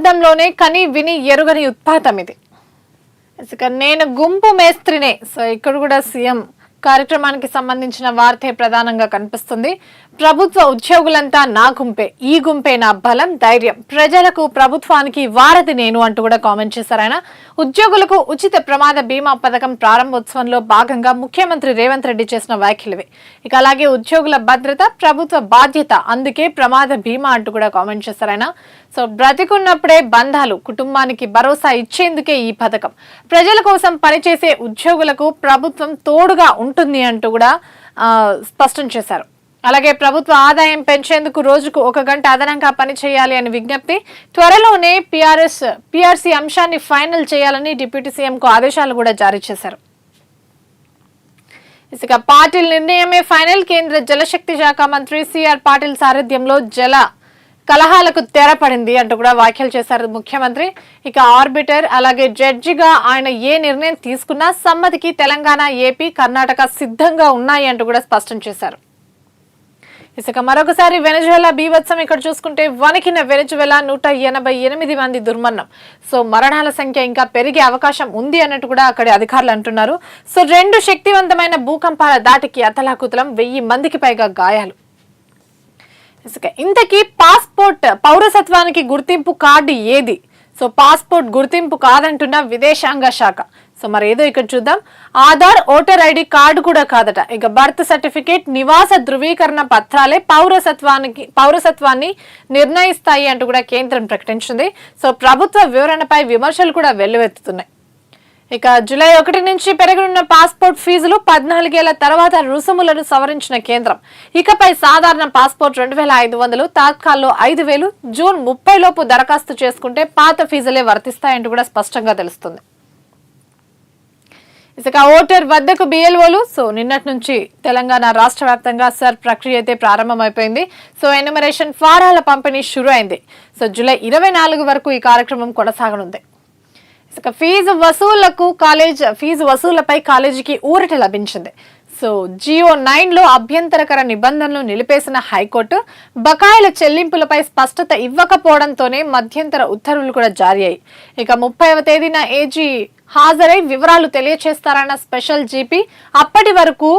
దశాబ్దంలోనే కని విని ఎరుగని ఉత్పాతం ఇది. నేను గుంపు మేస్త్రినే. సో ఇక్కడ కూడా సీఎం కార్యక్రమానికి సంబంధించిన వార్తే ప్రధానంగా కనిపిస్తుంది. ప్రభుత్వ ఉద్యోగులంతా నా గుంపే, ఈ గుంపే నా బలం ధైర్యం, ప్రజలకు ప్రభుత్వానికి వారధి నేను అంటూ కూడా కామెంట్ చేశారు ఆయన. ఉద్యోగులకు ఉచిత ప్రమాద బీమా పథకం ప్రారంభోత్సవంలో భాగంగా ముఖ్యమంత్రి రేవంత్ రెడ్డి చేసిన వ్యాఖ్యలువే. ఇక అలాగే ఉద్యోగుల భద్రత ప్రభుత్వ బాధ్యత, అందుకే ప్రమాద బీమా అంటూ కూడా కామెంట్ చేశారు ఆయన. సో బ్రతికున్నప్పుడే బంధాలు, కుటుంబానికి భరోసా ఇచ్చేందుకే ఈ పథకం. ప్రజల కోసం పనిచేసే ఉద్యోగులకు ప్రభుత్వం తోడుగా ఉంటుంది అంటూ కూడా స్పష్టం చేశారు. అలాగే ప్రభుత్వ ఆదాయం పెంచేందుకు రోజుకు 1 గంట అదనంగా పనిచేయాలి అని విజ్ఞప్తి. త్వరలోనే పిఆర్సీ అంశాన్ని ఫైనల్ చేయాలని డిప్యూటీ సీఎంకు ఆదేశాలు కూడా జారీ చేశారు. ఇసుక పాటిల్ నిర్ణయమే ఫైనల్. కేంద్ర జలశక్తి శాఖ మంత్రి సిఆర్ పాటిల్ సారథ్యంలో జల కలహాలకు తెరపడింది అంటూ కూడా వ్యాఖ్యలు చేశారు ముఖ్యమంత్రి. ఇక ఆర్బిటర్ అలాగే జడ్జిగా ఆయన ఏ నిర్ణయం తీసుకున్నా సమ్మతికి తెలంగాణ, ఏపీ, కర్ణాటక సిద్ధంగా ఉన్నాయి అంటూ కూడా స్పష్టం చేశారు. ఇసుక మరొకసారి వెనజువెలా బీభత్సం. ఇక్కడ చూసుకుంటే వణికిన వెనజువెలా 188 మంది దుర్మరణం. సో మరణాల సంఖ్య ఇంకా పెరిగే అవకాశం ఉంది అన్నట్టు కూడా అక్కడి అధికారులు అంటున్నారు. సో 2 శక్తివంతమైన భూకంపాల దాటికి అతలాకుతలం, 1000 మందికి పైగా గాయాలు. ఇసుక ఇంతకీ పాస్పోర్ట్ పౌరసత్వానికి గుర్తింపు కార్డు ఏది? సో పాస్పోర్ట్ గుర్తింపు కాదంటున్న విదేశాంగ శాఖ. సో మరి ఏదో ఇక్కడ చూద్దాం. ఆధార్, ఓటర్ ఐడి కార్డు కూడా కాదట. ఇక బర్త్ సర్టిఫికేట్, నివాస ధృవీకరణ పత్రాలే పౌరసత్వాన్ని నిర్ణయిస్తాయి అంటూ కూడా కేంద్రం ప్రకటించింది. సో ప్రభుత్వ వివరణపై విమర్శలు కూడా వెల్లువెత్తుతున్నాయి. ఇక జూలై 1 నుంచి పెరగనున్న పాస్పోర్ట్ ఫీజులు, 14 ఏళ్ల తర్వాత రుసుములను సవరించిన కేంద్రం. ఇకపై సాధారణ పాస్పోర్ట్ 2500, తాత్కాల్లో 5000, జూన్ 30 లోపు దరఖాస్తు చేసుకుంటే పాత ఫీజులే వర్తిస్తాయంటూ కూడా స్పష్టంగా తెలుస్తుంది. ఇక ఓటర్ వద్దకు బిఎల్ఓలు. సో నిన్నటి నుంచి తెలంగాణ రాష్ట్ర వ్యాప్తంగా సర్ ప్రక్రియ అయితే ప్రారంభమైపోయింది. సో ఎన్యుమరేషన్ ఫారాల పంపిణీ షురు అయింది. సో జూలై 24 వరకు ఈ కార్యక్రమం కొనసాగనుంది. ఇక ఫీజు వసూళ్లపై కాలేజీకి ఊరట లభించింది. సో జియో 9లో అభ్యంతరకర నిబంధనలు నిలిపేసిన హైకోర్టు బకాయిల చెల్లింపులపై స్పష్టత ఇవ్వకపోవడంతోనే మధ్యంతర ఉత్తర్వులు కూడా జారీ అయ్యాయి. ఇక 30వ తేదీన ఏజీ హాజరై వివరాలు తెలియచేస్తారన్న స్పెషల్ జీపీ. అప్పటి వరకు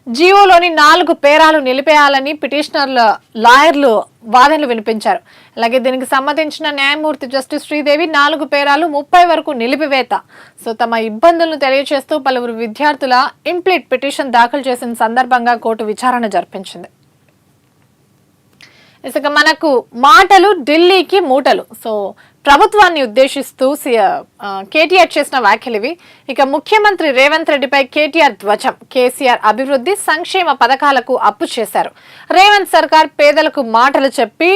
జియోలోని 4 పేరాలు నిలిపేయాలని పిటిషనర్ల లాయర్లు వాదనలు వినిపించారు. అలాగే దీనికి సంబంధించిన న్యాయమూర్తి జస్టిస్ శ్రీదేవి 4 పేరాలు 30 వరకు నిలిపివేత. సో తమ ఇబ్బందులను తెలియజేస్తూ పలువురు విద్యార్థుల ఇంప్లీట్ పిటిషన్ దాఖలు చేసిన సందర్భంగా కోర్టు విచారణ జరిపించింది. ఇక మనకు మాటలు ఢిల్లీకి మూటలు. సో ప్రభుత్వాన్ని ఉద్దేశిస్తూ కేటీఆర్ చేసిన వ్యాఖ్యలు ఇవి. ఇక ముఖ్యమంత్రి రేవంత్ రెడ్డిపై కేటీఆర్ ధ్వజం. కేసీఆర్ అభివృద్ధి సంక్షేమ పథకాలకు అప్పు చేశారు. రేవంత్ సర్కార్ పేదలకు మాటలు చెప్పి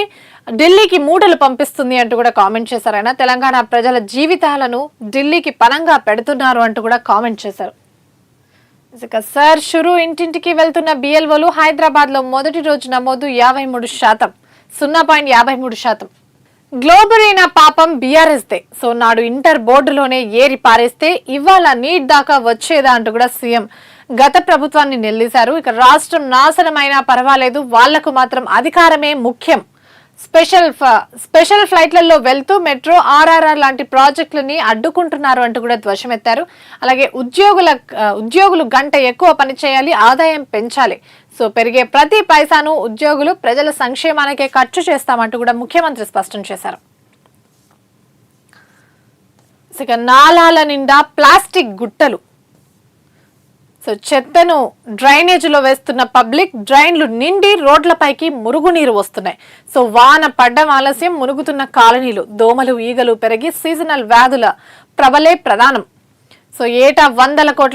ఢిల్లీకి మూటలు పంపిస్తుంది అంటూ కూడా కామెంట్ చేశారు ఆయన. తెలంగాణ ప్రజల జీవితాలను ఢిల్లీకి పనంగా పెడుతున్నారు అంటూ కూడా కామెంట్ చేశారు. ఇక సర్ షురు ఇంటింటికి వెళ్తున్న బిఎల్ఓలు. హైదరాబాద్ లో మొదటి రోజు నమోదు 53%, 0.53%. గ్లోబరీనా పాపం బీఆర్ఎస్దే. సో నాడు ఇంటర్ బోర్డులోనే ఏరి పారేస్తే ఇవాళ నీట్ దాకా వచ్చేదా అంటూ కూడా సీఎం గత ప్రభుత్వాన్ని నిలదీశారు. ఇక రాష్ట్రం నాశనమైనా పర్వాలేదు, వాళ్లకు మాత్రం అధికారమే ముఖ్యం. స్పెషల్ ఫ్లైట్లలో వెళ్తూ మెట్రో, ఆర్ఆర్ఆర్ లాంటి ప్రాజెక్టులని అడ్డుకుంటున్నారు అంటూ కూడా ధ్వజమెత్తారు. అలాగే ఉద్యోగులు గంట ఎక్కువ పనిచేయాలి, ఆదాయం పెంచాలి. సో పెరిగే ప్రతి పైసాను ఉద్యోగులు ప్రజల సంక్షేమానికే ఖర్చు చేస్తామంటూ కూడా ముఖ్యమంత్రి స్పష్టం చేశారు. ఇక నాలాల నిండా ప్లాస్టిక్ గుట్టలు. సో చెత్తను డ్రైనేజీలో వేస్తున్న పబ్లిక్, డ్రైన్లు నిండి రోడ్లపైకి మురుగునీరు వస్తున్నాయి. సో వాన పడ్డం ఆలస్యం, మునుగుతున్న కాలనీలు, దోమలు, ఈగలు పెరిగి సీజనల్ వ్యాధుల ప్రబలే ప్రధానం. సో ఏటా 100 కోట్ల